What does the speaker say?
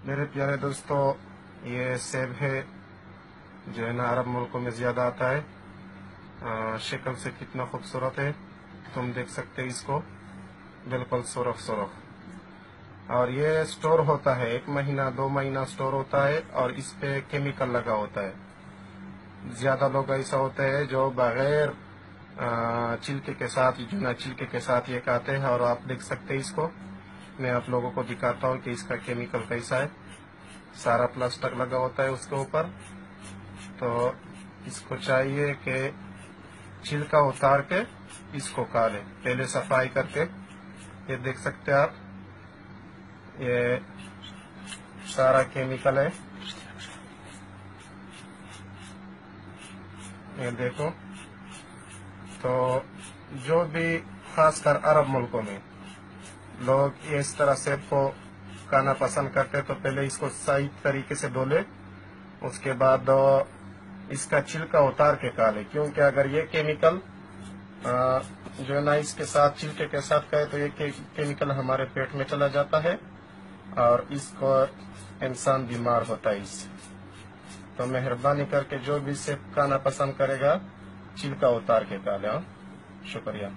میرے پیارے دوستو، یہ سیب ہے جو ہے نا عرب ملکوں میں زیادہ آتا ہے۔ شکل سے کتنا خوبصورت ہے، تم دیکھ سکتے اس کو، بالکل سرخ سرخ۔ اور یہ سٹور ہوتا ہے، 1 مہینہ 2 مہینہ سٹور ہوتا ہے، اور اس پہ کیمیکل لگا ہوتا ہے۔ زیادہ لوگ ایسا ہوتا ہے جو بغیر چھلکے کے ساتھ، جنا چھلکے کے ساتھ یہ کھاتے ہیں، اور آپ دیکھ سکتے اس کو۔ میں آپ لوگوں کو دکھاتا ہوں کہ اس کا کیمیکل کیسا ہے۔ سارا پلاسٹک لگا ہوتا ہے اس کے اوپر، تو اس کو چاہیے کہ چھلکا اتار کے اس کو کھا لیں، پہلے صفائی کر کے۔ یہ دیکھ سکتے آپ، یہ سارا کیمیکل ہے، یہ دیکھو۔ تو جو بھی خاص کر عرب ملکوں میں لوگ اس طرح سیب کو کھانا پسند کرتے، تو پہلے اس کو صحیح طریقے سے دھو لے، اس کے بعد اس کا چھلکا اتار کے کھا لے، کیونکہ اگر یہ کیمیکل جو ہے نا اس کے ساتھ چھلکے کے ساتھ کھائے تو یہ کیمیکل ہمارے پیٹ میں چلا جاتا ہے، اور اس کو انسان بیمار ہوتا ہے اس سے۔ تو مہربانی کر کے جو بھی سیب کھانا پسند کرے گا، چھلکا اتار کے کھا لے۔ شکریہ۔